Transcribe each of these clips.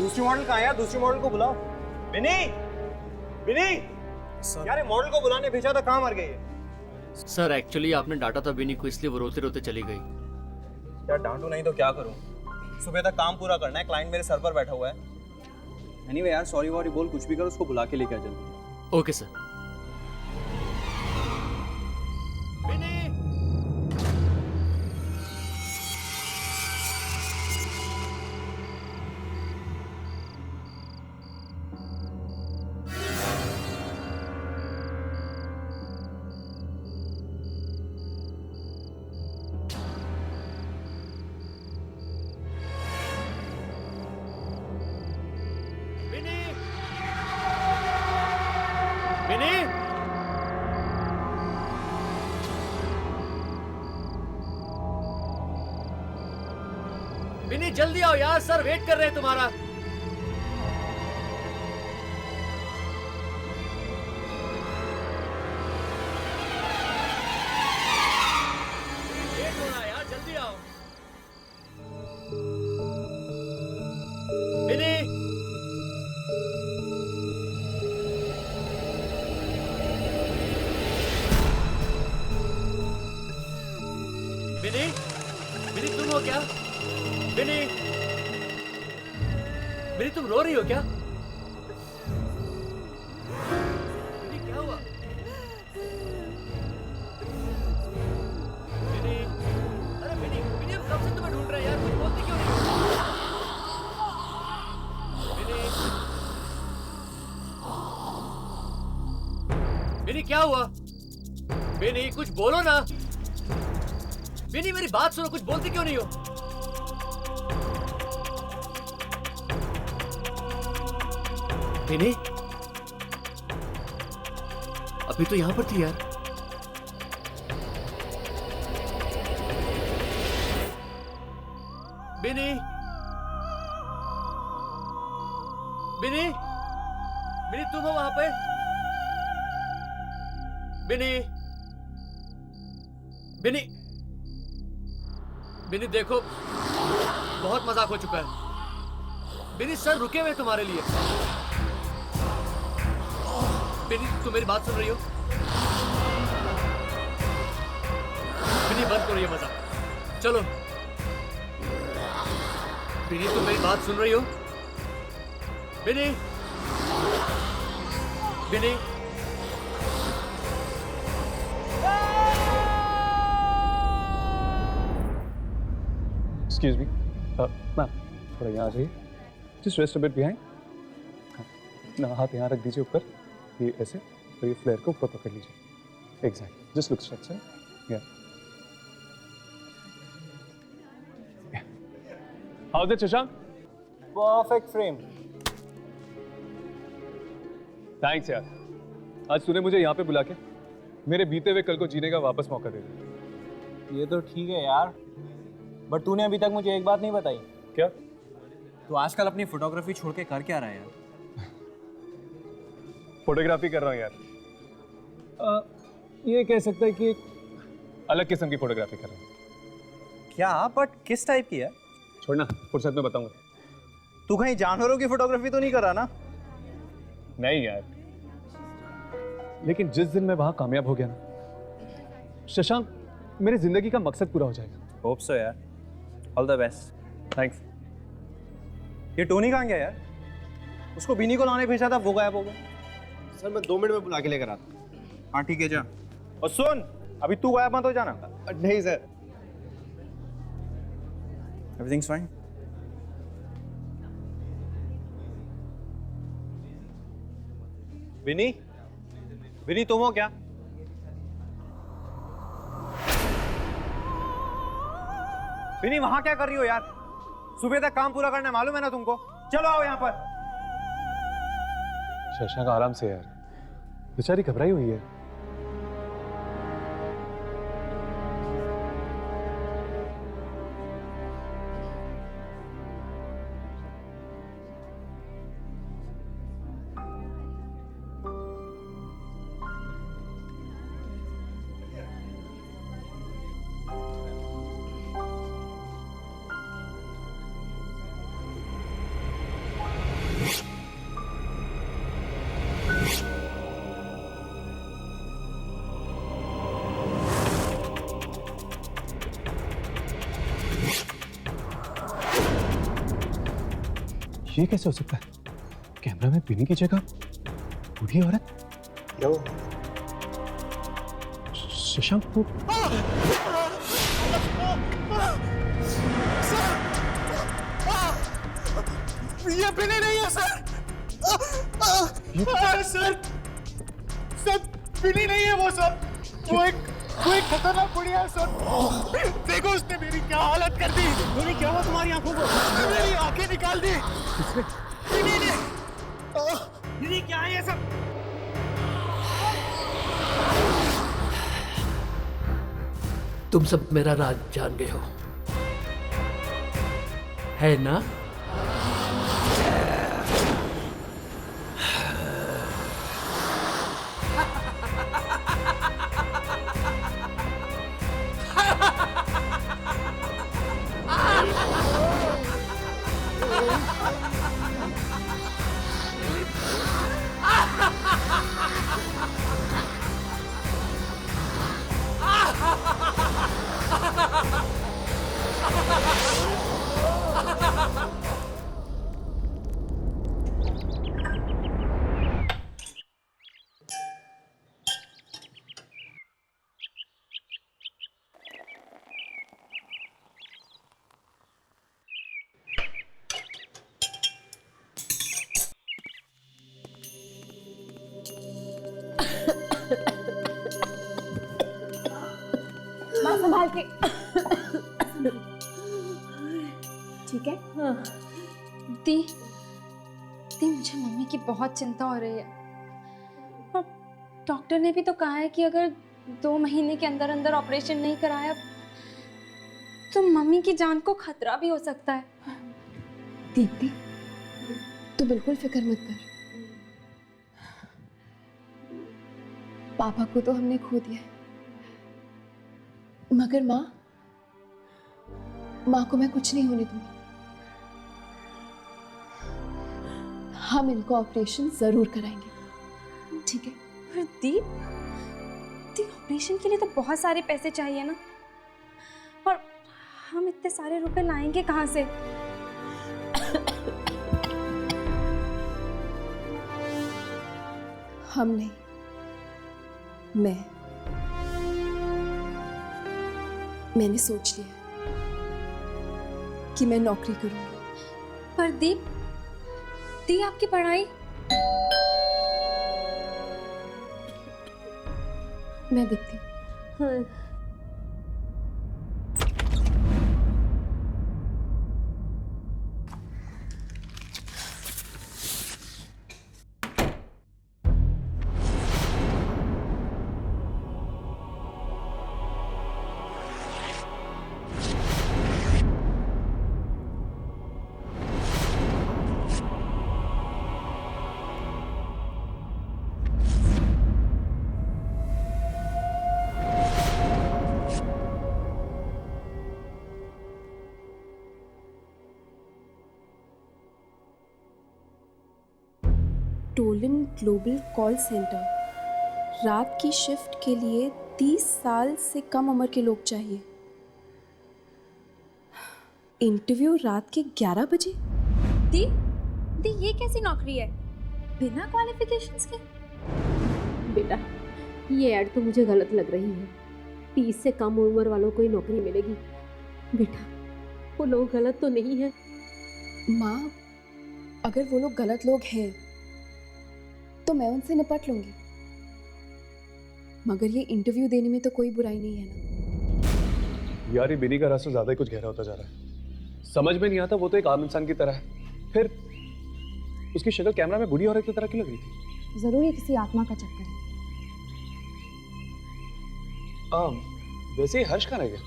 दूसरी मॉडल कहाँ है यार? दूसरी मॉडल को बुलाओ। विनी, विनी यार, ये मॉडल को बुलाने भेजा था, कहाँ मर गई है? सर एक्चुअली आपने डांटा था बिनी को, इसलिए वो रोते रोते चली गई। यार डांटू नहीं तो क्या करूँ? सुबह तक काम पूरा करना है, क्लाइंट मेरे सर पर बैठा हुआ है। एनीवे यार, सॉरी वॉरी बोल, कुछ भी कर, उसको बुला के लेके आ जल्दी। Okay sir. बिनी! बिनी! बिनी जल्दी आओ यार, सर वेट कर रहे हैं तुम्हारा। वेट हो रहा है यार, जल्दी आओ। बिनी! बिनी, बिनी तुम हो क्या? बिनी, बिनी तुम रो रही हो क्या? बिनी क्या हुआ? बिनी, अरे बिनी, बिनी हम कब से तुम्हें ढूंढ रहे हैं यार, कुछ बोलती क्यों नहीं? बिनी, बिनी क्या हुआ? बिनी कुछ बोलो ना। बिनी मेरी बात सुनो, कुछ बोलती क्यों नहीं हो? बिनी अभी तो यहां पर थी यार। बिनी, बिनी, बिनी तुम हो वहां पे? बिनी, बिनी, बिनी देखो बहुत मजाक हो चुका है। बिनी सर रुके हुए तुम्हारे लिए। बिनी तुम मेरी बात सुन रही हो? बिनी बंद करो ये मजाक, चलो। बिनी तुम मेरी बात सुन रही हो? बिनी, बिनी, Excuse me, मैम थोड़ा यहाँ आ जाइए। Just rest a bit behind. ना हाथ यहाँ रख दीजिए ऊपर, ये ऐसे, और ये फ्लेयर को ऊपर पकड़ लीजिए। Exactly. Just look straight, sir. Yeah. How's it, Shashank? Perfect frame. Thanks यार। आज तूने मुझे यहाँ पे बुला के मेरे बीते हुए कल को जीने का वापस मौका दे दिया। ये तो ठीक है यार, बट तूने अभी तक मुझे एक बात नहीं बताई। क्या? तू आजकल अपनी फोटोग्राफी छोड़ के कर क्या रहा है यार? फोटोग्राफी कर रहा हूँ यार। ये कह सकता है कि एक अलग किस्म की फोटोग्राफी कर रहा हूँ। क्या? बट किस टाइप की है? छोड़ना, फुर्सत में बताऊंगा। तू कहीं जानवरों की फोटोग्राफी तो नहीं कर रहा ना? नहीं यार, लेकिन जिस दिन मैं वहां कामयाब हो गया ना शशांक, मेरी जिंदगी का मकसद पूरा हो जाएगा। होप सो यार, ऑल द बेस्ट। थैंक्स। ये टोनी कहाँ गया यार? उसको बिनी को लाने भेजा था, वो गायब हो गया। सर मैं 2 मिनट में बुला के लेकर आता हूँ। हाँ ठीक है, जा। और सुन, अभी तू गायब मत हो जाना। नहीं sir. Everything's fine. Vini, Vini तुम हो क्या? विनी वहां क्या कर रही हो यार? सुबह तक काम पूरा करना है, मालूम है ना तुमको? चलो आओ यहाँ पर। शशांक आराम से यार, बेचारी घबराई हुई है। ये कैसे हो सकता है? कैमरा में बिनी की जगह बूढ़ी औरत? क्या हुआ? शशांक को ये बिनी नहीं है सर। सर बिनी नहीं है वो सर। वो एक खतरनाक बुढ़िया है सर। देखो उसने मेरी क्या हालत कर दी। बिनी क्या हुआ तुम्हारी आंखों को? मेरी आंखें निकाल दी बिनी ने। बिनी क्या है ये सब? तुम सब मेरा राज जान गए हो, है ना? माँ संभाल के। ठीक है? हाँ। दी मुझे मम्मी की बहुत चिंता हो रही है और डॉक्टर ने भी तो कहा है कि अगर 2 महीने के अंदर अंदर ऑपरेशन नहीं कराया तो मम्मी की जान को खतरा भी हो सकता है। दीप्ति, तू बिल्कुल फिक्र मत कर। पापा को तो हमने खो दिया है, मगर माँ को मैं कुछ नहीं होने दूंगी। हम इनको ऑपरेशन जरूर कराएंगे, ठीक है? पर दी ऑपरेशन के लिए तो बहुत सारे पैसे चाहिए ना, और हम इतने सारे रुपए लाएंगे कहाँ से? हम नहीं, मैंने सोच लिया कि मैं नौकरी करूंगी। पर दी आपकी पढ़ाई? मैं देखती हूँ। हाँ। टोलन ग्लोबल कॉल सेंटर, रात की शिफ्ट के लिए 30 साल से कम उम्र के लोग चाहिए। इंटरव्यू रात के 11 बजे। दी ये कैसी नौकरी है बिना क्वालिफिकेशंस के? बेटा, ये ऐड तो मुझे गलत लग रही है। 30 से कम उम्र वालों को ही नौकरी मिलेगी। बेटा, वो लोग गलत तो नहीं है। माँ, अगर वो लोग गलत लोग हैं तो मैं उनसे निपट लूंगी, मगर ये इंटरव्यू देने में तो कोई बुराई नहीं है ना। यार ये बिनी का रास्ता ज्यादा ही कुछ गहरा होता जा रहा है। समझ में नहीं आता, वो तो एक आम इंसान की तरह है, फिर उसकी शक्ल कैमरा में बूढ़ी औरत की तरह क्यों लग रही थी? जरूर ये किसी आत्मा का चक्कर है। वैसे ही हर्ष कहाँ रह गया?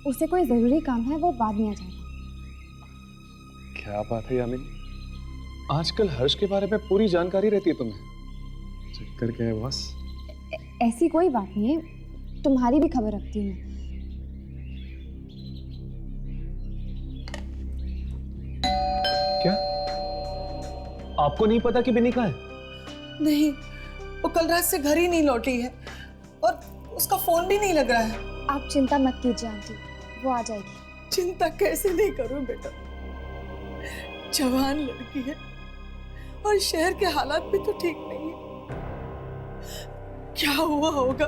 उसे कोई जरूरी काम है, वो बाद में आ जाएगा। क्या बात है यामिनी, आजकल हर्ष के बारे में पूरी जानकारी रहती है तुम्हें। चक्कर क्या है बॉस? ऐसी कोई बात नहीं है, तुम्हारी भी खबर रखती हूँ। क्या आपको नहीं पता कि बिनी कहाँ है? नहीं, वो कल रात से घर ही नहीं लौटी है और उसका फोन भी नहीं लग रहा है। आप चिंता मत कीजिए आंटी, वो आ जाएगी। चिंता कैसे नहीं करूं बेटा, जवान लड़की है और शहर के हालात भी तो ठीक नहीं है। क्या हुआ होगा,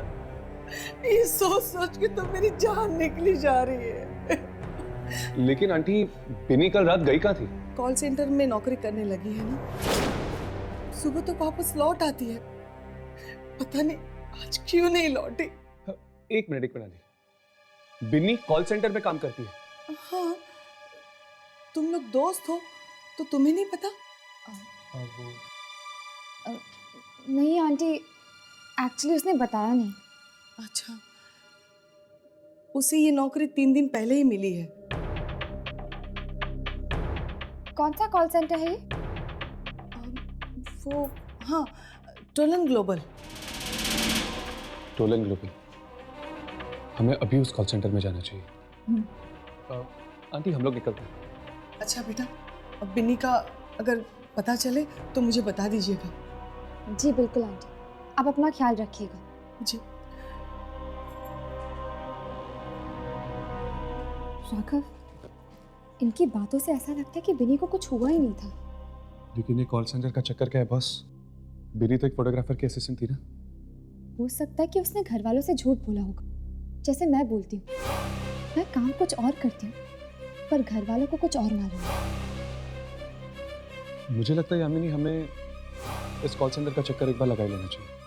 ये सोच सोच के तो मेरी जान निकली जा रही है। लेकिन आंटी, बिनी कल रात गई कहाँ थी? कॉल सेंटर में नौकरी करने लगी है ना, सुबह तो वापस लौट आती है। पता नहीं आज क्यों नहीं लौटी। एक मिनट आंटी, बिनी कॉल सेंटर में काम करती है? हाँ, तुम लोग दोस्त हो तो तुम्हें नहीं पता? नहीं आंटी, एक्चुअली उसने बताया नहीं। अच्छा, उसे ये नौकरी 3 दिन पहले ही मिली है। कौन सा कॉल सेंटर है ये? वो हाँ, टोलन ग्लोबल। Tollens global. हमें अभी उस कॉल सेंटर में जाना चाहिए। आंटी, हम लोग निकलते हैं। अच्छा बेटा, अब बिन्नी का अगर पता चले तो मुझे बता दीजिएगा। जी बिल्कुल आंटी, आप अपना ख्याल रखिएगा। जी। राघव, इनकी बातों से ऐसा लगता है कि बिनी को कुछ हुआ ही नहीं था। लेकिन ये कॉल सेंटर का चक्कर क्या है बॉस? बिनी तो एक फोटोग्राफर की असिस्टेंट थी ना। हो सकता है कि उसने घर वालों से झूठ बोला होगा, जैसे मैं बोलती हूँ। मैं काम कुछ और करती हूँ पर घर वालों को कुछ और मालूम है। मुझे लगता है यामिनी, हमें इस कॉल सेंटर का चक्कर एक बार लगा ही लेना चाहिए।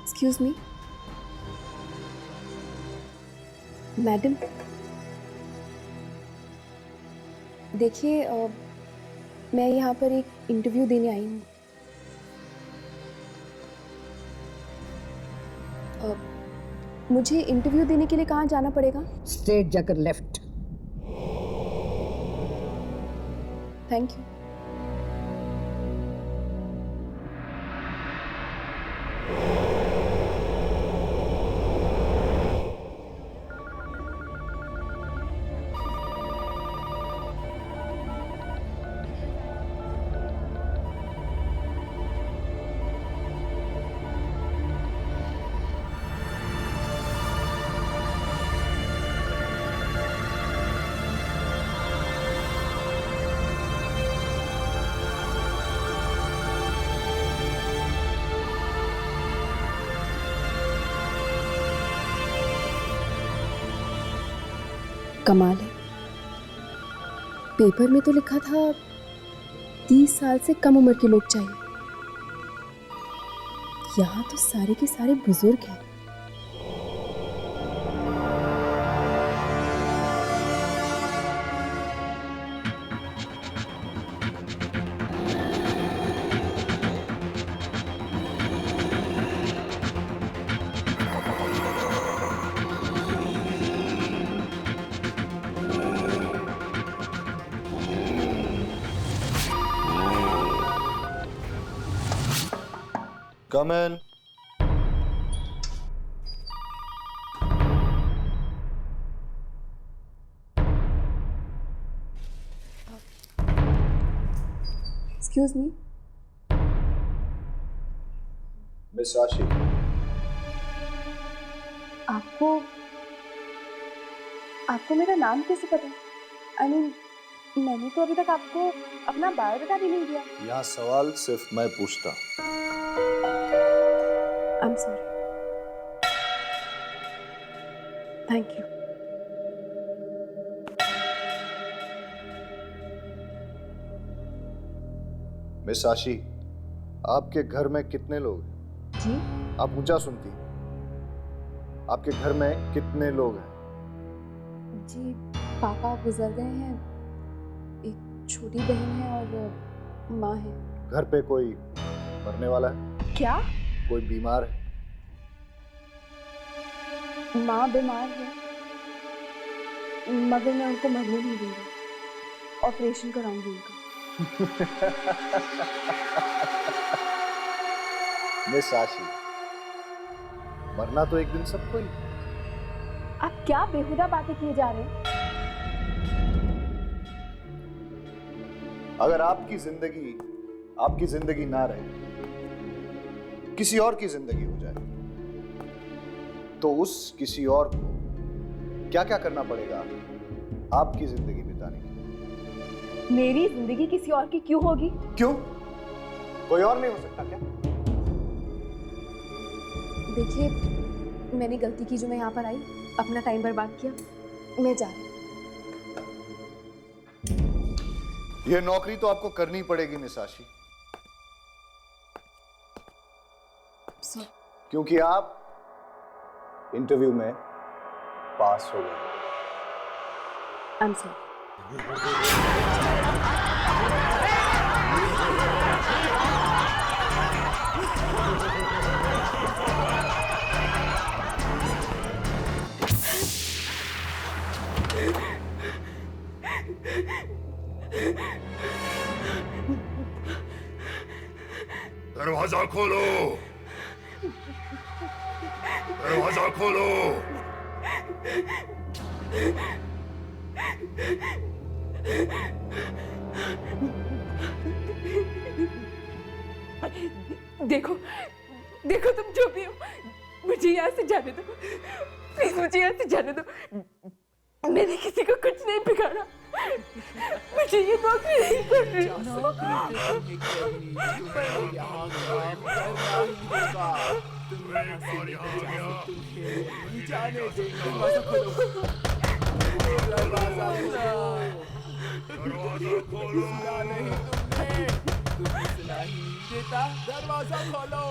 एक्सक्यूज मी मैडम, देखिए मैं यहाँ पर एक इंटरव्यू देने आई हूँ। मुझे इंटरव्यू देने के लिए कहाँ जाना पड़ेगा? स्ट्रेट जाकर लेफ्ट। Thank you. कमाल है, पेपर में तो लिखा था 30 साल से कम उम्र के लोग चाहिए, यहाँ तो सारे के सारे बुजुर्ग हैं। Come in. Excuse me, miss आशी, आपको आपको मेरा नाम कैसे पता? आई मीन, मैंने तो अभी तक आपको अपना बायोडाटा भी नहीं दिया। यहाँ सवाल सिर्फ मैं पूछता। I am sorry. Thank you. Miss आशी, आपके घर में कितने लोग हैं? जी? आप ऊंचा सुनती। आपके घर में कितने लोग हैं? जी, पापा गुजर गए हैं, एक छोटी बहन है और माँ है। घर पे कोई मरने वाला है? क्या? कोई बीमार है? माँ बीमार है, मगर मैं उनको मरने नहीं दूंगी, ऑपरेशन कराऊंगी उनका। मिस आशी, मरना तो एक दिन सबको ही। आप क्या बेहुदा बातें किए जा रहे हैं? अगर आपकी जिंदगी ना रहे, किसी और की जिंदगी हो जाए, तो उस किसी और को क्या क्या करना पड़ेगा आपकी जिंदगी बिताने के लिए? मेरी जिंदगी किसी और की क्यों होगी? क्यों? कोई और नहीं हो सकता क्या? देखिए, मैंने गलती की जो मैं यहाँ पर आई, अपना टाइम बर्बाद किया, मैं जा रही हूँ। यह नौकरी तो आपको करनी पड़ेगी मिस आशी, क्योंकि आप इंटरव्यू में पास हो गए। I am sorry. दरवाजा खोलो, दरवाजा खोलो। देखो देखो, तुम जो भी हो, मुझे यहाँ से जाने दो प्लीज, मुझे यहाँ से जाने दो। मैंने किसी को कुछ नहीं बिगाड़ा, मुझे ये नौकरी नहीं करनी। दरवाजा खोलो।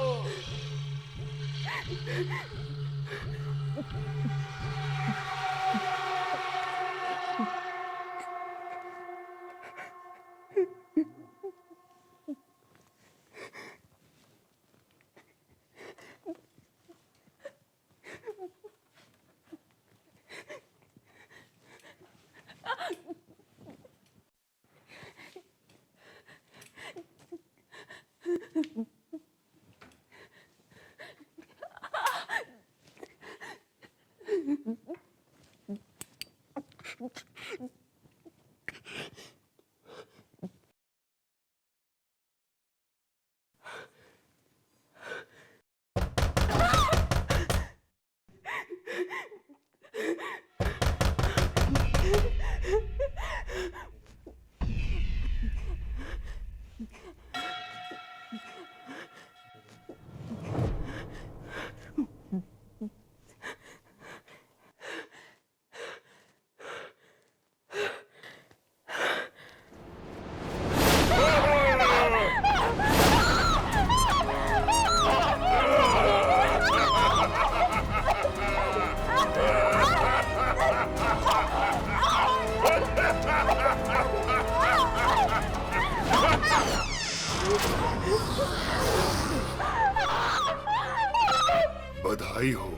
बधाई हो,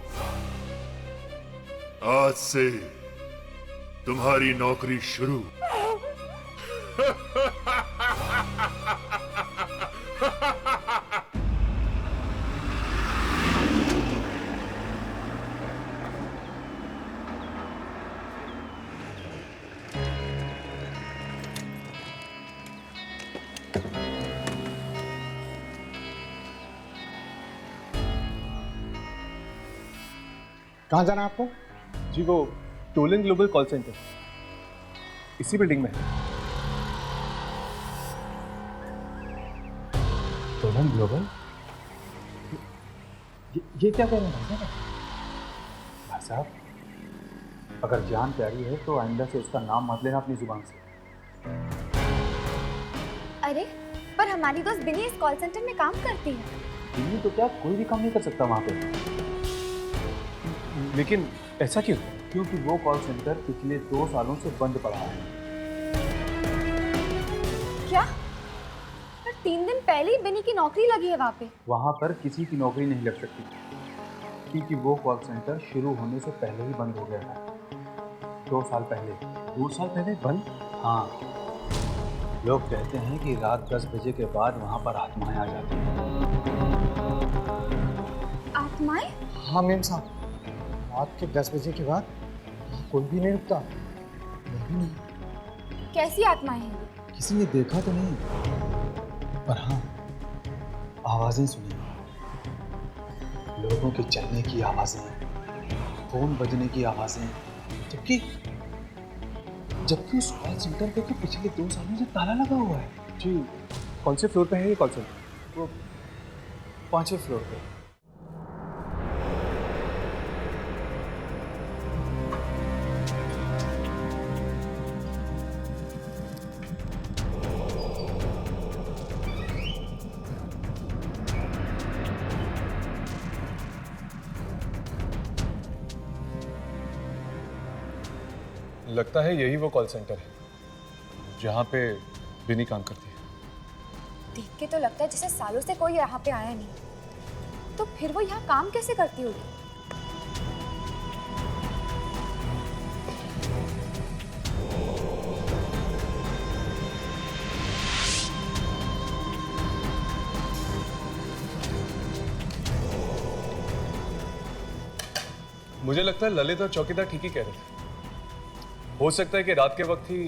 आज से तुम्हारी नौकरी शुरू। कहाँ जाना है आपको? जी वो टोलन ग्लोबल कॉल सेंटर इसी बिल्डिंग में है। Tollens global? ये क्या कह रहे हैं भाई साहब? अगर जान प्यारी है तो आइंदा से उसका नाम मत लेना अपनी जुबान से। अरे पर हमारी दोस्त बिनी इस कॉल सेंटर में काम करती है। बिनी तो क्या कोई भी काम नहीं कर सकता वहाँ पे। लेकिन ऐसा क्यों? क्योंकि वो कॉल सेंटर पिछले 2 सालों से बंद पड़ा है। क्या? पर 3 दिन पहले ही बिनी की नौकरी लगी है वहाँ पे। वहाँ पर किसी की नौकरी नहीं लग सकती क्योंकि वो कॉल सेंटर शुरू होने से पहले ही बंद हो गया था। 2 साल पहले। 2 साल पहले बंद? हाँ, लोग कहते हैं कि रात 10 बजे के बाद वहाँ पर आत्माएं आ जाती हैं। आत्माएं? हाँ मेम साहब, रात के 10 बजे के बाद कोई भी नहीं रुकता। भी नहीं। कैसी आत्माएं हैं? किसी ने देखा तो नहीं, पर हाँ आवाजें सुनी। लोगों के चलने की आवाजें, फोन बजने की आवाजें। जबकि उस कॉल सेंटर पे तो पिछले 2 सालों से ताला लगा हुआ है। जी कौन से फ्लोर पे है ये कॉल सेंटर? वो 5वें फ्लोर पे। लगता है यही वो कॉल सेंटर है जहाँ पे बिनी काम करती है। देख के तो लगता है जैसे सालों से कोई यहाँ पे आया नहीं। तो फिर वो यहाँ काम कैसे करती होगी? मुझे लगता है ललित और चौकीदार ठीक ही कह रहे थे। हो सकता है कि रात के वक्त ही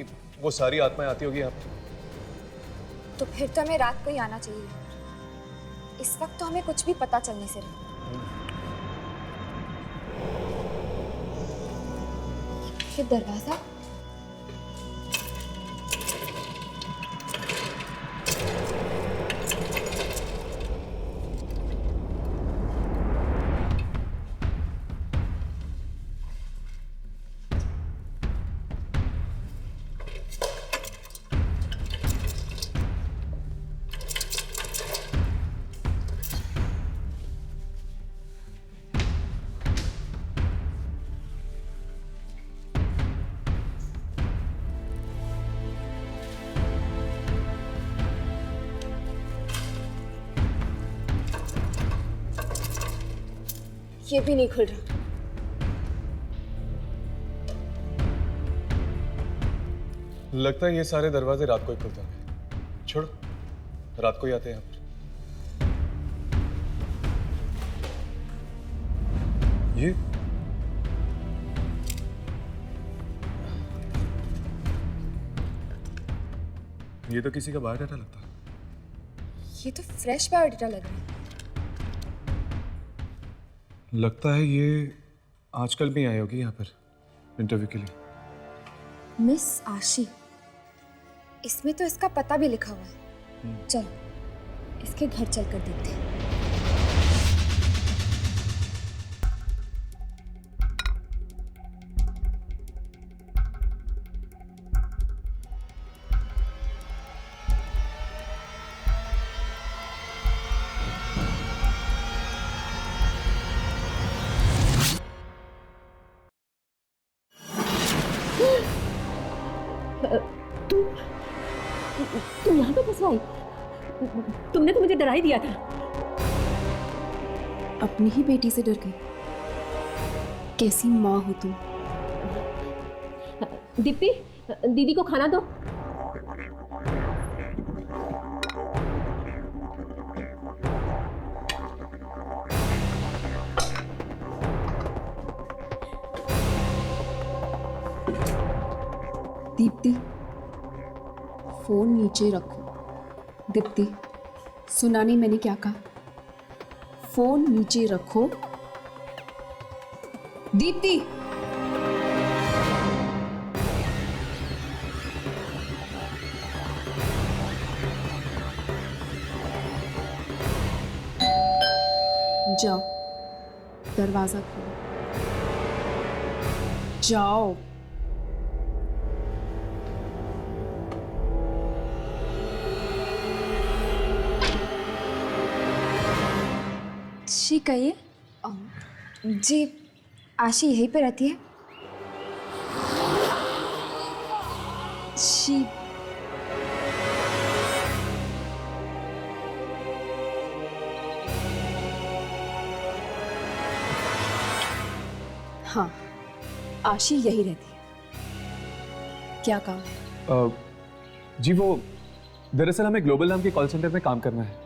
वो सारी आत्माएं आती होगी यहाँ पे। तो फिर तो हमें रात को ही आना चाहिए। इस वक्त तो हमें कुछ भी पता चलने से रहा। ये दरवाजा? ये भी नहीं खुल रहा। लगता है ये सारे दरवाजे रात को ही खुलते हैं। छोड़ो, रात को ही आते हैं यहाँ पर। ये तो किसी का बायोडाटा लगता है। ये तो फ्रेश बायोडाटा लग रहा है। लगता है ये आजकल भी आई होगी यहाँ पर इंटरव्यू के लिए। मिस आशी, इसमें तो इसका पता भी लिखा हुआ है। चलो इसके घर चलकर देखते हैं। तुम यहाँ पे कैसे आई? तुमने तो मुझे डरा ही दिया था। अपनी ही बेटी से डर गई। कैसी माँ हो तुम? दीप्ति, दीदी को खाना दो। दीप्ति, फोन नीचे रखो। दीप्ति, सुना नहीं मैंने क्या कहा? फोन नीचे रखो। दीप्ति, जाओ, दरवाजा खोलो। जाओ। जी कहिए। जी आशी यहीं पे रहती है? जी हाँ, आशी यही रहती है। क्या काम है? जी वो दरअसल हमें ग्लोबल नाम के कॉल सेंटर में काम करना है,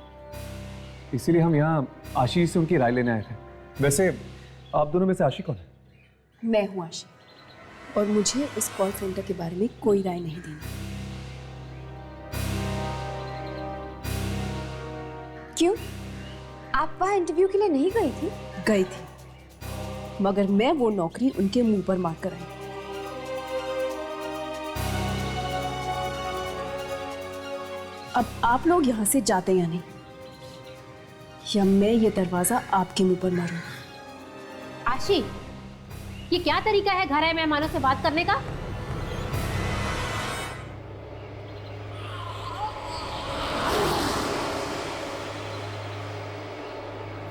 इसीलिए हम यहाँ आशी से उनकी राय लेने आए थे। वैसे आप दोनों में से आशी कौन है? मैं हूँ आशी, और मुझे इस कॉल सेंटर के बारे में कोई राय नहीं देनी। क्यों? आप वहाँ इंटरव्यू के लिए नहीं गई थी? गई थी, मगर मैं वो नौकरी उनके मुंह पर मार कर आई। अब आप लोग यहाँ से जाते या नहीं, या मैं ये दरवाजा आपके मुंह पर मारूं? आशी, ये क्या तरीका है घर आए मेहमानों से बात करने का?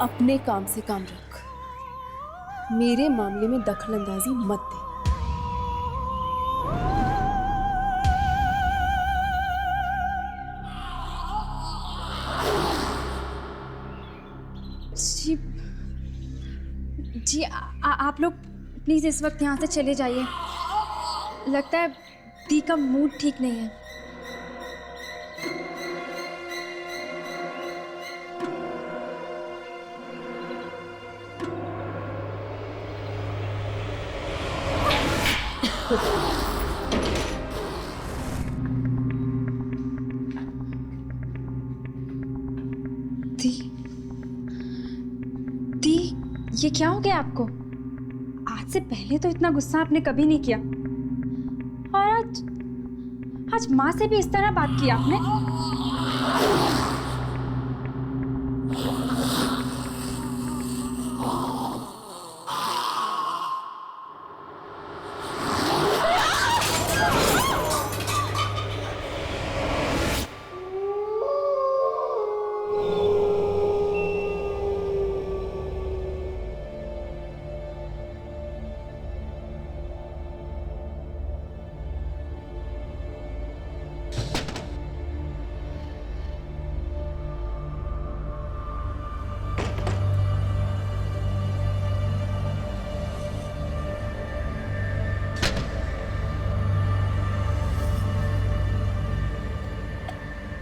अपने काम से काम रख, मेरे मामले में दखलंदाजी मत दे। जी जी आप लोग प्लीज इस वक्त यहाँ से चले जाइए। लगता है दी का मूड ठीक नहीं है। दी, ये क्या हो गया आपको? आज से पहले तो इतना गुस्सा आपने कभी नहीं किया, और आज माँ से भी इस तरह बात की आपने।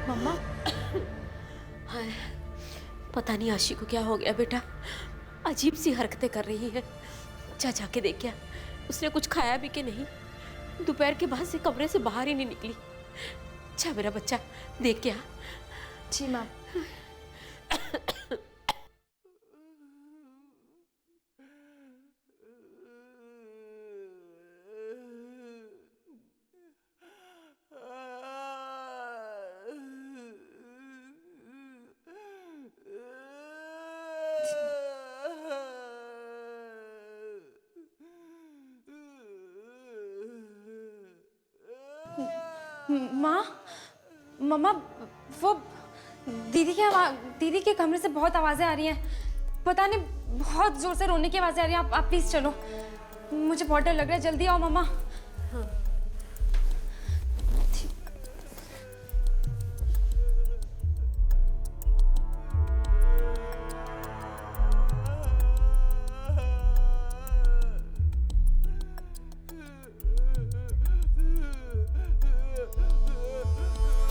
मम्मा, हाय, पता नहीं आशी को क्या हो गया बेटा, अजीब सी हरकतें कर रही है। जाके देख क्या, उसने कुछ खाया भी कि नहीं? दोपहर के बाद से कमरे से बाहर ही नहीं निकली। अच्छा मेरा बच्चा, देख क्या। जी माँ। माँ, मम्मा, वो दीदी के कमरे से बहुत आवाजें आ रही हैं। पता नहीं, बहुत जोर से रोने की आवाजें आ रही हैं। आप प्लीज चलो, मुझे बहुत डर लग रहा है। जल्दी आओ मम्मा। हाँ।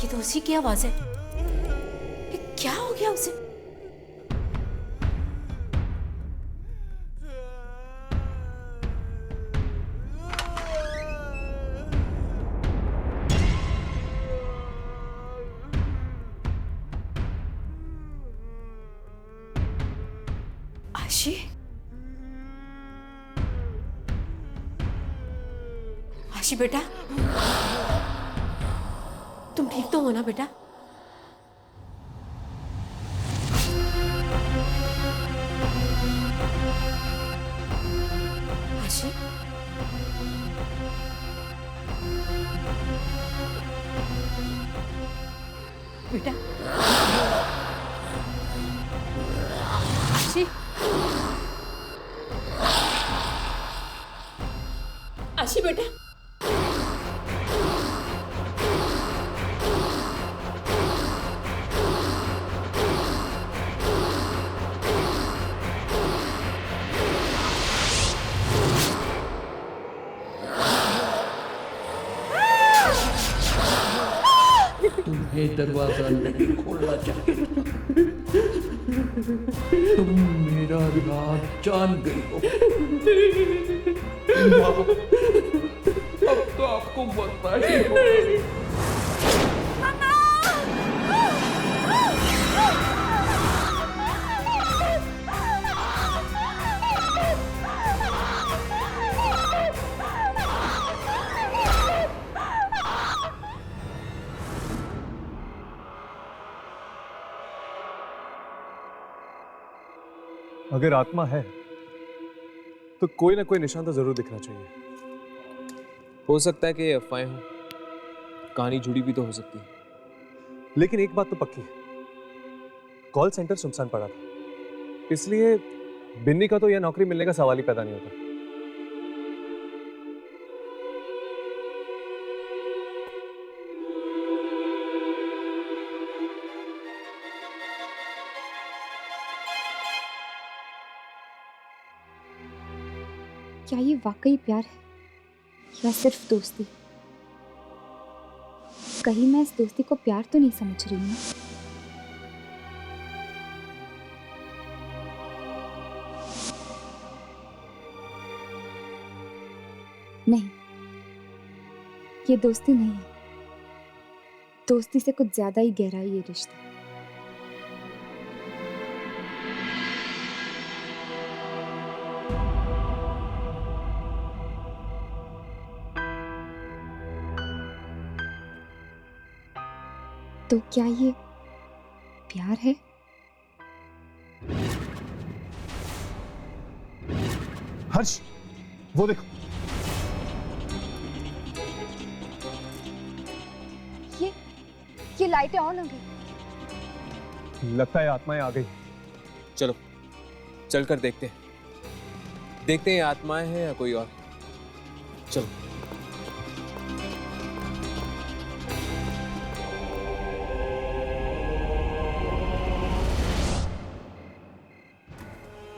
ये तो उसी की आवाज है। ये क्या हो गया उसे? आशी, आशी बेटा, तुम ठीक तो हो ना बेटा? आशी, बेटा, आशी, आशी बेटा, तुम्हें दरवाजा नहीं खोलना चाहिए। तुम मेरा राज जान गई हो। अब तो आपको मरना ही होगा। अगर आत्मा है तो कोई ना कोई निशान तो जरूर दिखना चाहिए। हो सकता है कि ये अफवाहें हो, कहानी जुड़ी भी तो हो सकती है। लेकिन एक बात तो पक्की है, कॉल सेंटर सुनसान पड़ा था, इसलिए बिन्नी का तो यह नौकरी मिलने का सवाल ही पैदा नहीं होता। क्या ये वाकई प्यार है या सिर्फ दोस्ती? कहीं मैं इस दोस्ती को प्यार तो नहीं समझ रही हूँ? नहीं, ये दोस्ती नहीं है। दोस्ती से कुछ ज्यादा ही गहरा है ये रिश्ता। तो क्या ये प्यार है? हर्ष, वो देखो। ये लाइटें ऑन हो गई। लगता है आत्माएं आ गई। चलो चलकर देखते हैं, देखते हैं आत्माएं हैं या कोई और। चलो।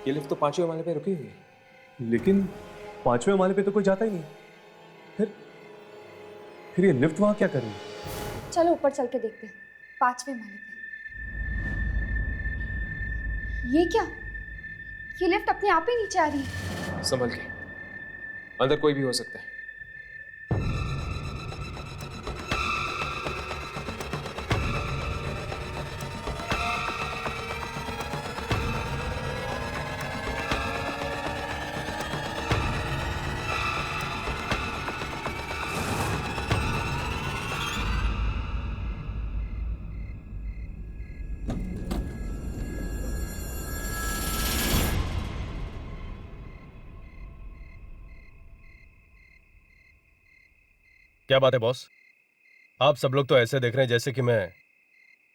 ये लिफ्ट तो 5वें माले पे रुकी हुई है। लेकिन 5वें माले पे तो कोई जाता ही नहीं। फिर ये लिफ्ट वहां क्या कर रही है? चलो ऊपर चल के देखते हैं, 5वें माले पे। ये क्या? ये लिफ्ट अपने आप ही नीचे आ रही है। संभल के, अंदर कोई भी हो सकता है। क्या बात है बॉस? आप सब लोग तो ऐसे देख रहे हैं जैसे कि मैं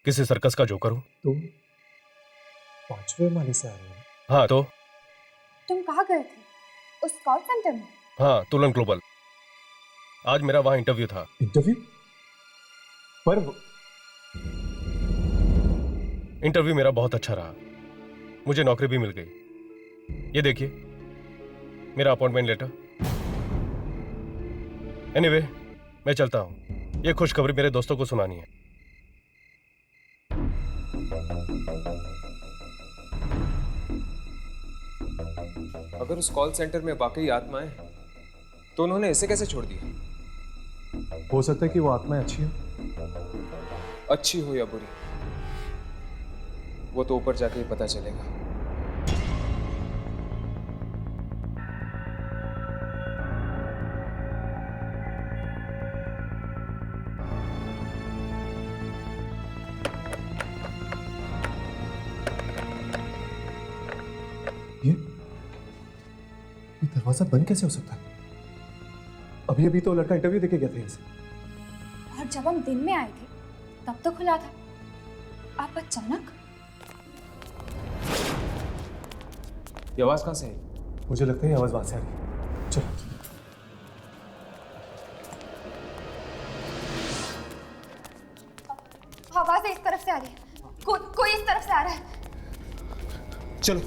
किसी सर्कस का जोकर हूं। तो 5वें माले से आ रहे हैं? हाँ तो तुम कहाँ गए थे? उस कॉल सेंटर में? हाँ, तुलन ग्लोबल। आज मेरा वहां इंटरव्यू था। इंटरव्यू? पर इंटरव्यू मेरा बहुत अच्छा रहा, मुझे नौकरी भी मिल गई। ये देखिए मेरा अपॉइंटमेंट लेटर। एनीवे, मैं चलता हूं। ये खुशखबरी मेरे दोस्तों को सुनानी है। अगर उस कॉल सेंटर में वाकई आत्माएं हैं, तो उन्होंने इसे कैसे छोड़ दिया? हो सकता है कि वो आत्माएं अच्छी हो। अच्छी हो या बुरी, वो तो ऊपर जाके ही पता चलेगा। दरवाजा बंद कैसे हो सकता है? अभी अभी तो लड़का इंटरव्यू देके गया था यहाँ से। और जब हम दिन में आए थे तब तो खुला था। आप अचानक? ये आवाज कहाँ से है? मुझे लगता है ये आवाज वहां से आ रही है। चलो। आवाज इस तरफ से आ रही है। कोई इस तरफ से आ रहा है। चलो।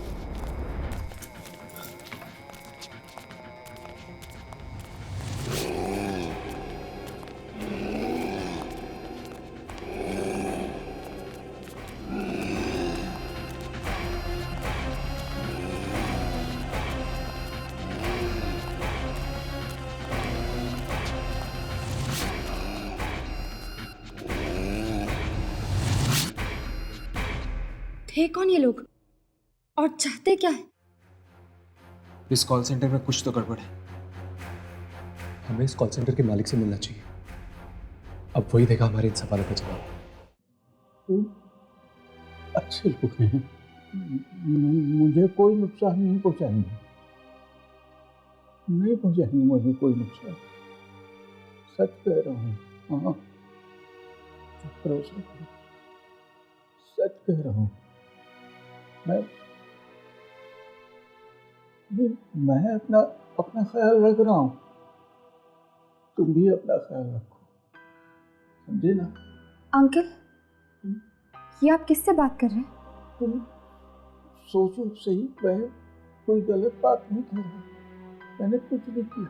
थे कौन ये लोग और चाहते क्या है? इस कॉल सेंटर में कुछ तो गड़बड़ है। हमें इस कॉल सेंटर के मालिक से मिलना चाहिए। अब वही देगा हमारे इन सवालों का जवाब। अच्छे लोग हैं, मुझे कोई नुकसान नहीं पहुंचाएंगे, नहीं पहुंचाएंगे मुझे कोई नुकसान। सच कह रहा हूँ। हाँ, भरोसा करो, सच कह रहा हूँ। मैं अपना ख्याल रख रहा हूँ, तुम भी अपना ख्याल रखो, समझे ना? अंकल, ये आप किससे बात कर रहे हैं? तुम सोचो सही, मैं कोई गलत बात नहीं कर रहा, मैंने कुछ नहीं किया,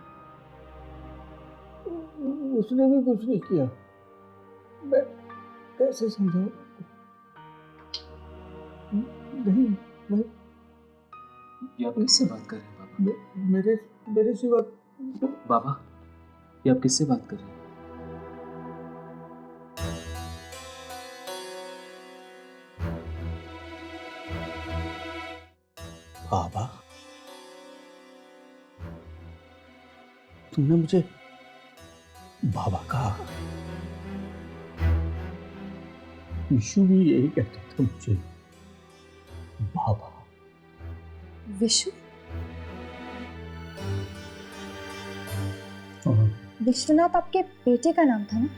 उसने भी कुछ नहीं किया। मैं कैसे समझाऊं? नहीं, मैं ये आप किससे बात कर रहे हैं बाबा? मेरे सिवा बाबा, ये आप किससे बात कर रहे हैं? बाबा, तुमने मुझे बाबा कहा। विशु भी यही कहता था मुझे, बाबा। विशु? हाँ। विश्वनाथ आपके बेटे का नाम था ना?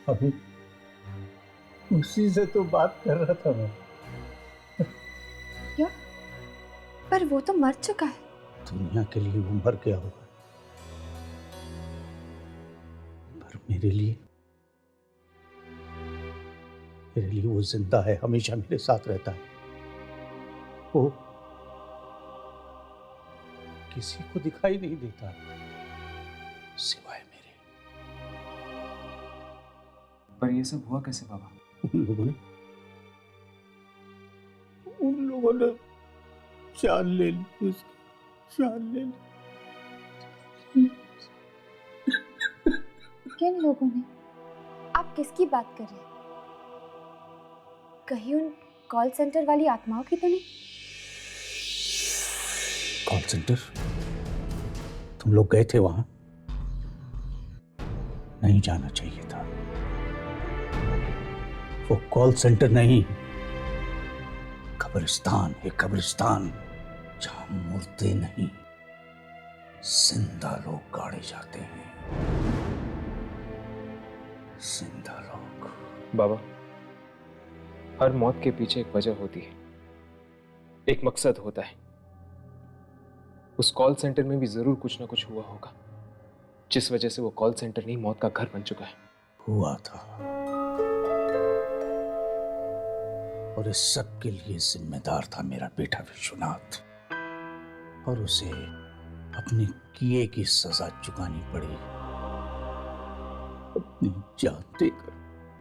अभी उसी से तो बात कर रहा था मैं। क्या? पर वो तो मर चुका है। दुनिया के लिए वो मर गया होगा, पर मेरे लिए वो जिंदा है, हमेशा मेरे साथ रहता है। वो किसी को दिखाई नहीं देता सिवाय मेरे। पर ये सब हुआ कैसे बाबा? उन लोगों ने जान ले ली, उसकी जान ले ली। किन लोगों ने? आप किसकी बात कर रहे हैं? कहीं उन कॉल सेंटर वाली आत्माओं की तो नहीं? Call centre? तुम लोग गए थे वहां? नहीं जाना चाहिए था। वो कॉल सेंटर नहीं, कब्रिस्तान है, कब्रिस्तान, जहां मुर्दे नहीं, जिंदा लोग गाड़े जाते हैं। जिंदा लोग। बाबा, हर मौत के पीछे एक वजह होती है, एक मकसद होता है। उस कॉल सेंटर में भी जरूर कुछ ना कुछ हुआ होगा, जिस वजह से वो कॉल सेंटर नहीं मौत का घर बन चुका है। हुआ था, और इस सब के लिए जिम्मेदार था मेरा बेटा विश्वनाथ, और उसे अपने किए की सजा चुकानी पड़ी, अपनी जान देकर।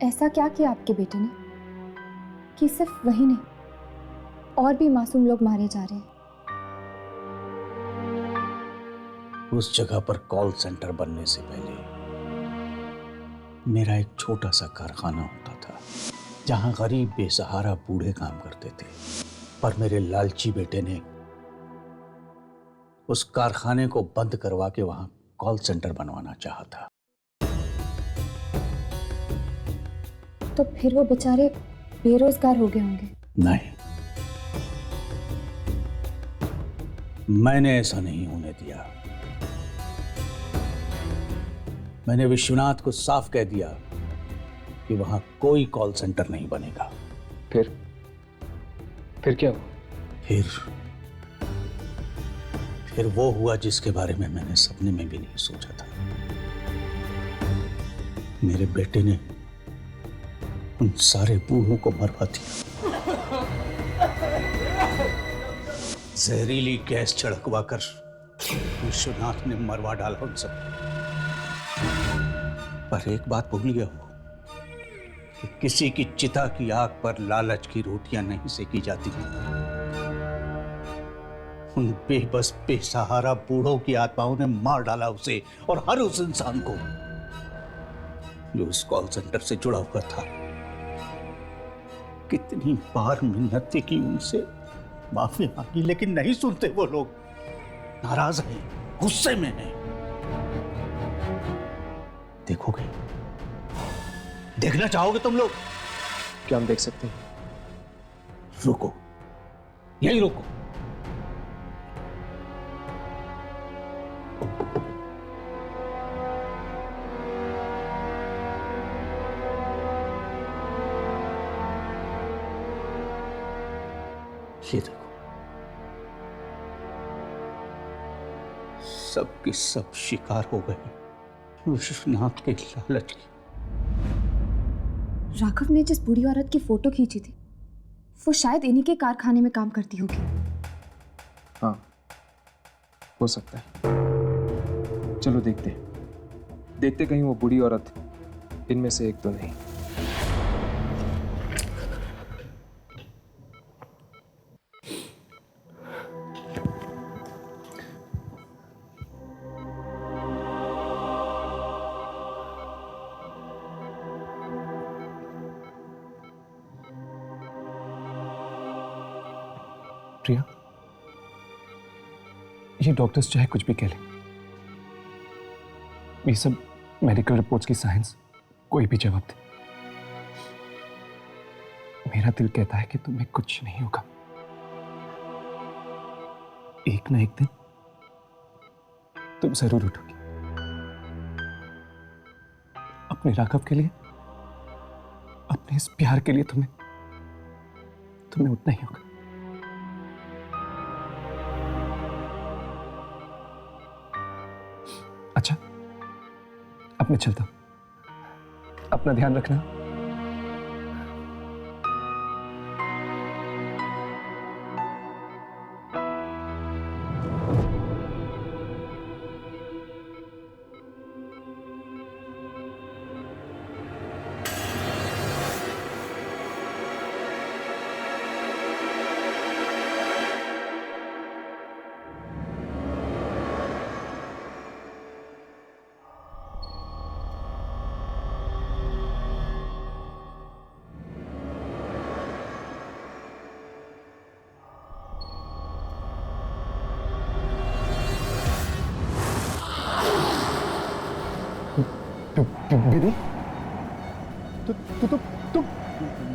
ऐसा क्या किया आपके बेटे ने कि सिर्फ वही नहीं, और भी मासूम लोग मारे जा रहे हैं? उस जगह पर कॉल सेंटर बनने से पहले मेरा एक छोटा सा कारखाना होता था, जहां गरीब बेसहारा बूढ़े काम करते थे। पर मेरे लालची बेटे ने उस कारखाने को बंद करवा के वहां कॉल सेंटर बनवाना चाहा था। तो फिर वो बेचारे बेरोजगार हो गए होंगे। नहीं, मैंने ऐसा नहीं होने दिया। मैंने विश्वनाथ को साफ कह दिया कि वहां कोई कॉल सेंटर नहीं बनेगा। फिर क्या हुआ? फिर वो हुआ जिसके बारे में मैंने सपने में भी नहीं सोचा था। मेरे बेटे ने उन सारे बूढ़ों को मरवा दिया। जहरीली गैस छिड़कवा कर विश्वनाथ ने मरवा डाला उन सब। पर एक बात भूल गया वो कि किसी की चिता की आग पर लालच की रोटियां नहीं सेकी जाती। उन बेबस बेसहारा बूढ़ों की आत्माओं ने मार डाला उसे और हर उस इंसान को जो इस कॉल सेंटर से जुड़ा हुआ था। कितनी बार मिन्नतें की उनसे, माफी मांगी, लेकिन नहीं सुनते वो लोग। नाराज हैं, गुस्से में हैं। देखोगे? देखना चाहोगे तुम लोग? क्या हम देख सकते हैं? रुको, यही रुको। ये देखो, सब की सब शिकार हो गए विश्वनाथ के लालच की। राघव ने जिस बूढ़ी औरत की फोटो खींची थी वो शायद इन्हीं के कारखाने में काम करती होगी। हाँ, हो सकता है। चलो देखते कहीं वो बूढ़ी औरत इनमें से एक तो नहीं। प्रिया, ये डॉक्टर्स चाहे कुछ भी कह लें, ये सब मेडिकल रिपोर्ट्स की साइंस कोई भी जवाब दे, मेरा दिल कहता है कि तुम्हें कुछ नहीं होगा। एक ना एक दिन तुम जरूर उठोगी। अपने राघव के लिए, अपने इस प्यार के लिए तुम्हें उठना ही होगा। अच्छा, अब मैं चलता हूं। अपना ध्यान रखना। बेबी, तुम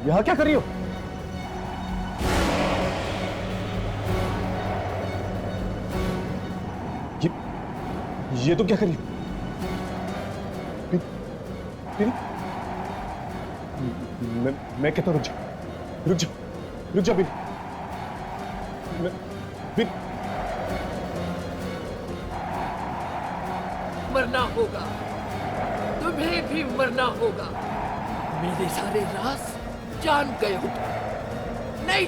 यहाँ क्या कर रही हो? ये तुम क्या कर रही हो? बेबी, मैं कहता हूँ रुक जा बेबी। मरना होगा, तुम्हें भी मरना होगा। मेरे सारे राज जान गए हो तुम। नहीं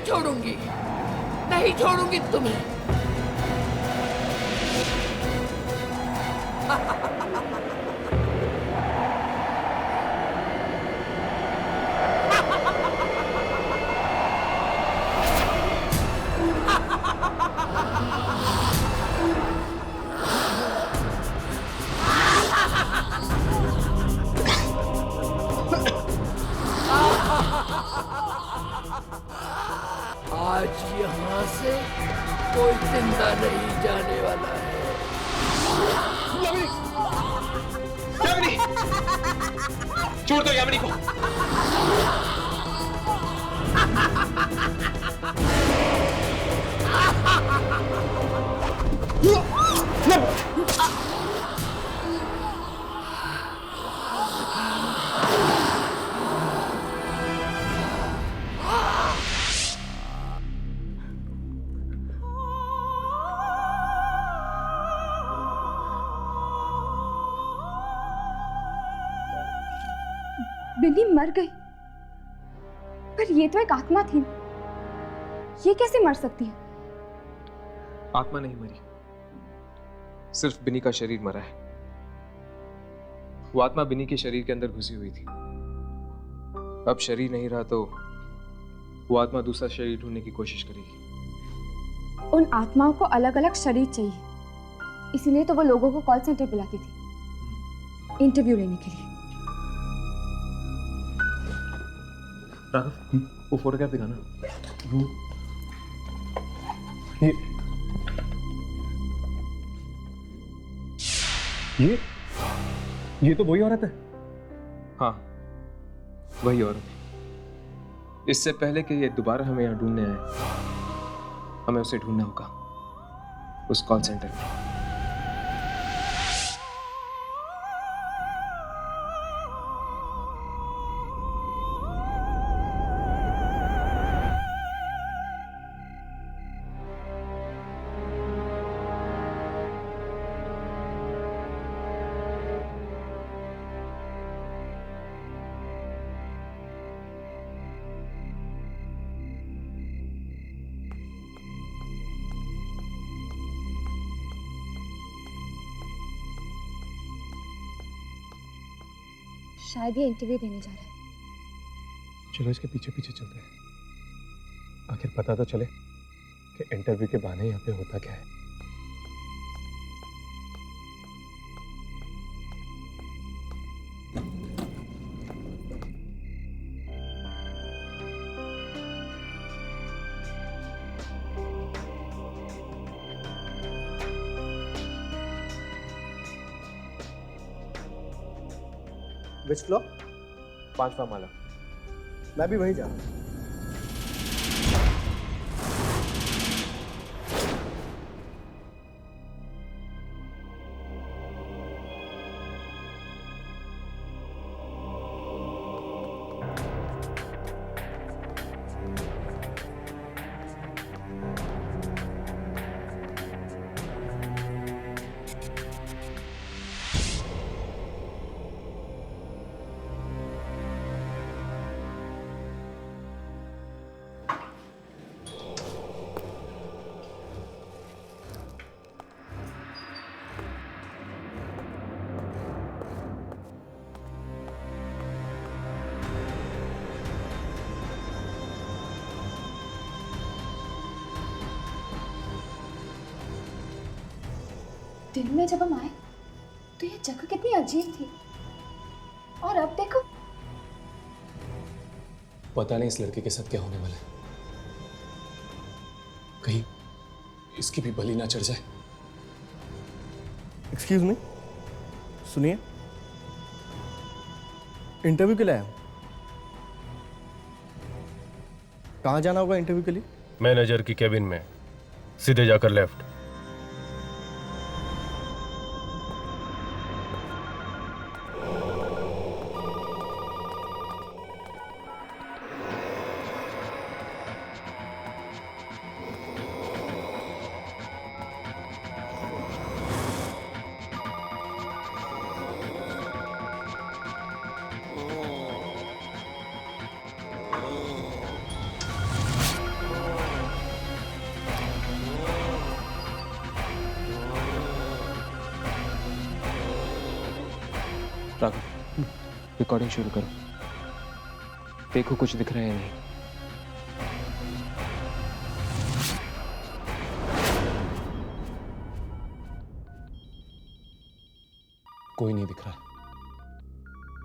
छोड़ूंगी तुम्हें। आज यहाँ से कोई जिंदा नहीं जाने वाला है। यामिनी! छोड़ दो यामिनी को। बिन्नी मर गई, पर ये तो एक आत्मा थी, ये कैसे मर सकती है? आत्मा नहीं मरी, सिर्फ बिनी का शरीर मरा है। वो आत्मा बिनी के शरीर के अंदर घुसी हुई थी। अब शरीर नहीं रहा तो वो आत्मा दूसरा शरीर ढूंढने की कोशिश करेगी। उन आत्माओं को अलग अलग शरीर चाहिए, इसीलिए तो वो लोगों को कॉल सेंटर बुलाती थी इंटरव्यू लेने के लिए। राघव, वो फोटोग्राफ दिखाना। ये तो वही औरत है। हाँ, वही औरत है। इससे पहले कि ये दोबारा हमें यहाँ ढूंढने आए, हमें उसे ढूंढना होगा उस कॉल सेंटर में। शायद ये इंटरव्यू देने जा रहा है। चलो इसके पीछे पीछे चलते हैं, आखिर पता तो चले कि इंटरव्यू के बहाने यहाँ पे होता क्या है। Which floor? 5वां माला। मैं भी वहीं जा रहा हूँ। दिन में जब हम आए तो ये जगह कितनी अजीब थी, और अब देखो। पता नहीं इस लड़के के साथ क्या होने वाला है, कहीं इसकी भी बलि ना चढ़ जाए। एक्सक्यूज मी, सुनिए, इंटरव्यू के लिए आया हूं। कहाँ जाना होगा इंटरव्यू के लिए? मैनेजर की केबिन में, सीधे जाकर लेफ्ट। राघव, रिकॉर्डिंग शुरू करो। देखो कुछ दिख रहा है या नहीं। कोई नहीं दिख रहा,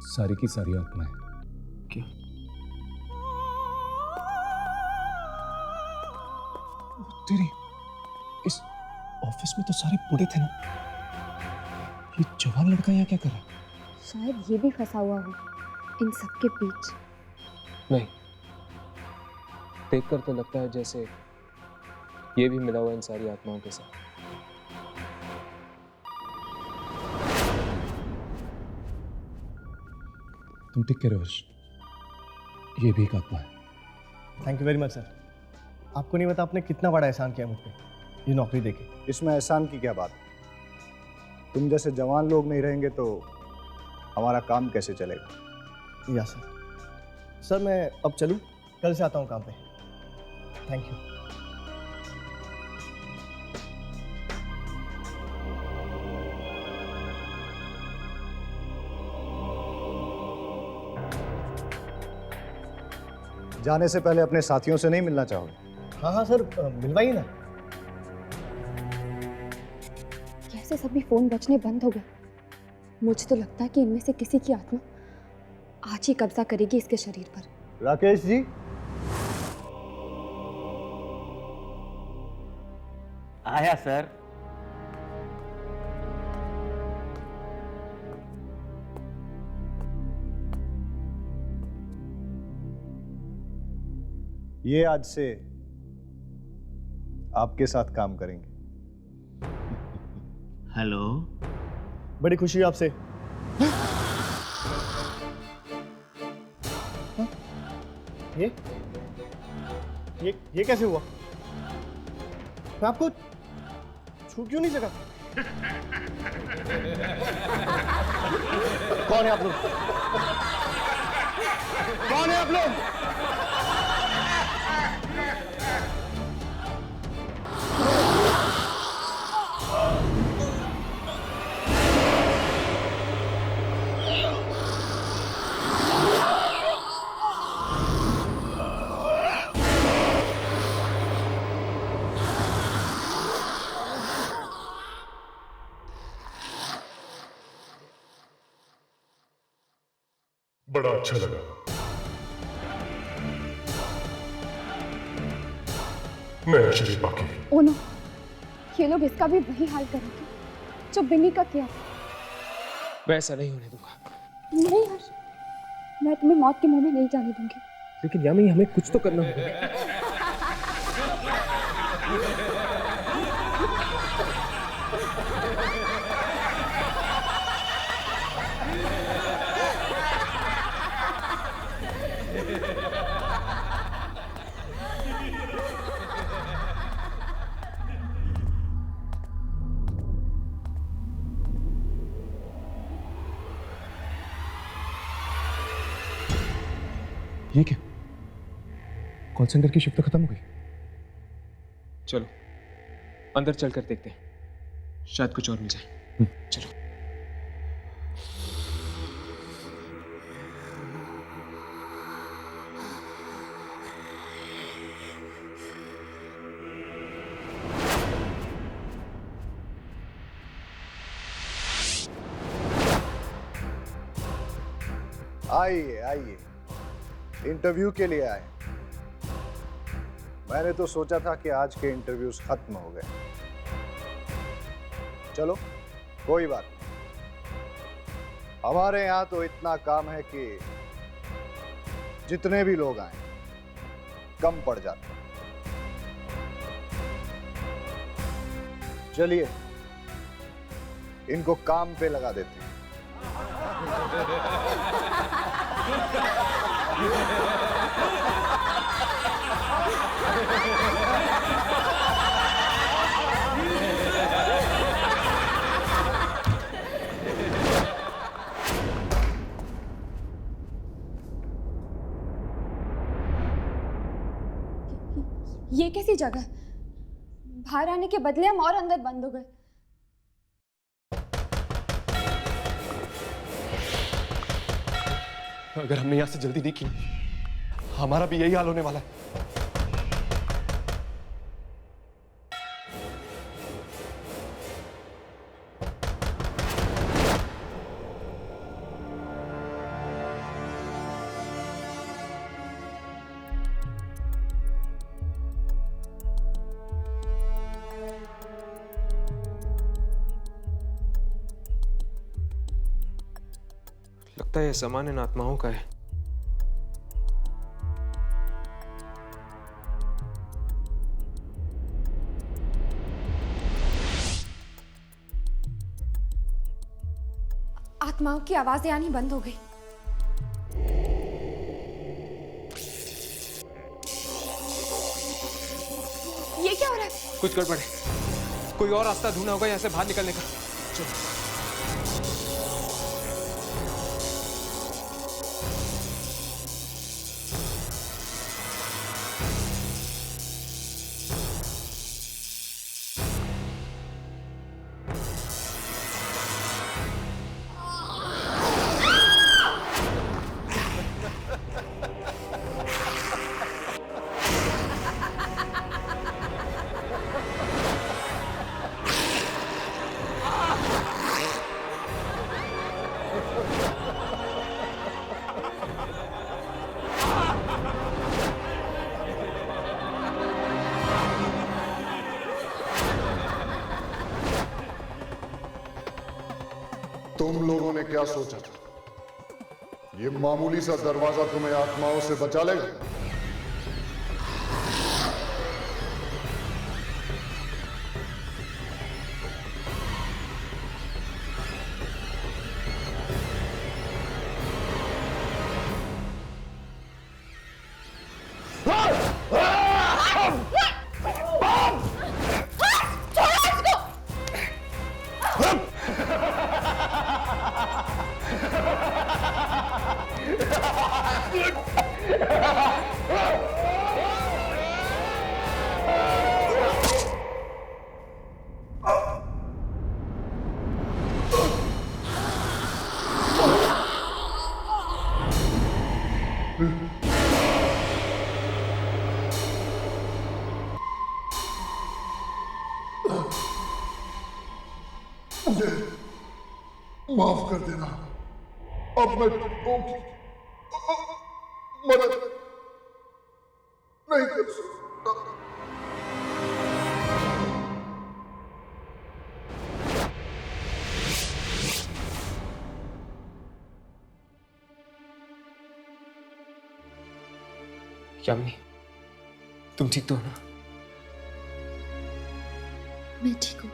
सारी की सारी आत्माएं। क्या? तेरी, इस ऑफिस में तो सारे बूढ़े थे ना, ये जवान लड़का यहाँ क्या कर रहा है? शायद ये भी फंसा हुआ हो इन सबके बीच। नहीं, देखकर तो लगता है जैसे ये भी मिला हुआ इन सारी आत्माओं के साथ। तुम ठीक कह रहे हो हर्ष, ये भी एक आत्मा है। Thank you very much sir. आपको नहीं पता आपने कितना बड़ा एहसान किया मुझ पे, ये नौकरी देके। इसमें एहसान की क्या बात है? तुम जैसे जवान लोग नहीं रहेंगे तो हमारा काम कैसे चलेगा? या सर। सर मैं अब चलूं, कल से आता हूं काम पे। Thank you. जाने से पहले अपने साथियों से नहीं मिलना चाहोगे? हाँ हाँ सर, मिलवाइए ना। कैसे सभी फोन बजने बंद हो गए। मुझे तो लगता है कि इनमें से किसी की आत्मा आज ही कब्जा करेगी इसके शरीर पर। राकेश जी, आया सर। ये आज से आपके साथ काम करेंगे। हेलो, बड़ी खुशी है आपसे। हाँ? ये कैसे हुआ? मैं आपको छू क्यों नहीं सका? कौन है आप लोग? कौन है आप लोग? बड़ा अच्छा लगा। नया शरीर बाकी। ओ नो, ये लोग इसका भी वही हाल करेंगे जो बिन्नी का किया। मैं ऐसा नहीं होने दूंगा। नहीं हर्ष, मैं तुम्हें मौत के मुंह में नहीं जाने दूंगी। लेकिन यामी, हमें कुछ तो करना होगा। ये क्या? कॉल सेंटर की शिफ्ट खत्म हो गई। चलो अंदर चलकर देखते हैं, शायद कुछ और मिल जाए। चलो। आइए आइए, इंटरव्यू के लिए आए। मैंने तो सोचा था कि आज के इंटरव्यूज खत्म हो गए। चलो कोई बात नहीं, हमारे यहाँ तो इतना काम है कि जितने भी लोग आए कम पड़ जाते। चलिए इनको काम पे लगा देते हैं। ये कैसी जगह? बाहर आने के बदले हम और अंदर बंद हो गए। अगर हमने यहां से जल्दी नहीं की, हमारा भी यही हाल होने वाला है। लगता है यह सामान इन आत्माओं का है। आत्माओं की आवाजें आनी बंद हो गई। ये क्या हो रहा है? कुछ गड़बड़ है, कोई और रास्ता ढूंढना होगा यहाँ से बाहर निकलने का। चलो। तुम लोगों ने क्या सोचा था? ये मामूली सा दरवाजा तुम्हें आत्माओं से बचा लेगा? मुझे माफ कर देना। अब मैं तुमको मदद नहीं कर सकता। यामिनी, तुम ठीक तो हो ना? मैं ठीक हूँ।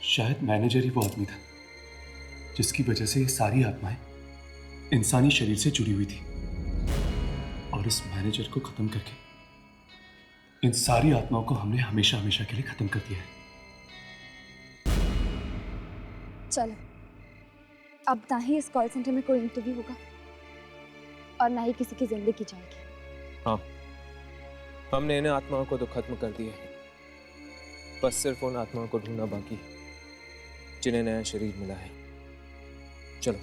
शायद मैनेजर ही वो आदमी था जिसकी वजह से ये सारी आत्माएं इंसानी शरीर से जुड़ी हुई थी, और इस मैनेजर को खत्म करके इन सारी आत्माओं को हमने हमेशा हमेशा के लिए खत्म कर दिया है। चलो, अब ना ही इस कॉल सेंटर में कोई इंटरव्यू होगा और ना ही किसी की जिंदगी जाएगी। हाँ, हमने इन आत्माओं को तो खत्म कर दिया है, बस सिर्फ उन आत्माओं को ढूंढना बाकी है जिन्हें नया शरीर मिला है। चलो।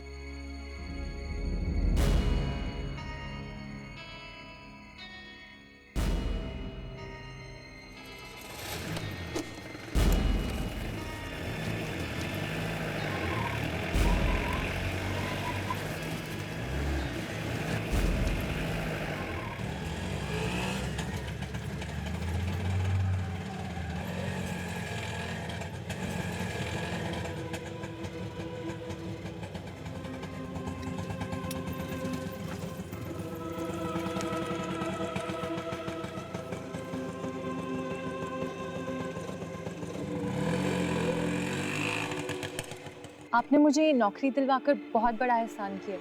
आपने मुझे ये नौकरी दिलवाकर बहुत बड़ा एहसान किया।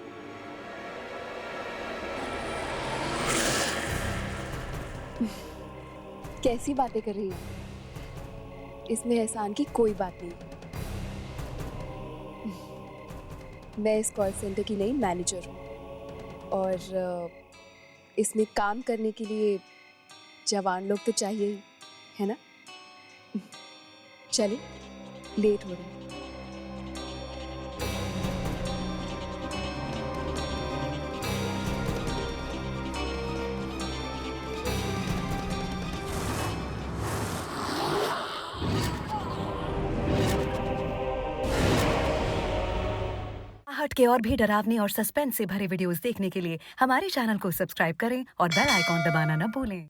कैसी बातें कर रही हो? इसमें एहसान की कोई बात नहीं। मैं इस कॉल सेंटर की नई मैनेजर हूँ और इसमें काम करने के लिए जवान लोग तो चाहिए ही, है ना? चलिए, लेट हो रही है। हट के और भी डरावनी और सस्पेंस से भरे वीडियोस देखने के लिए हमारे चैनल को सब्सक्राइब करें और बेल आइकॉन दबाना न भूलें।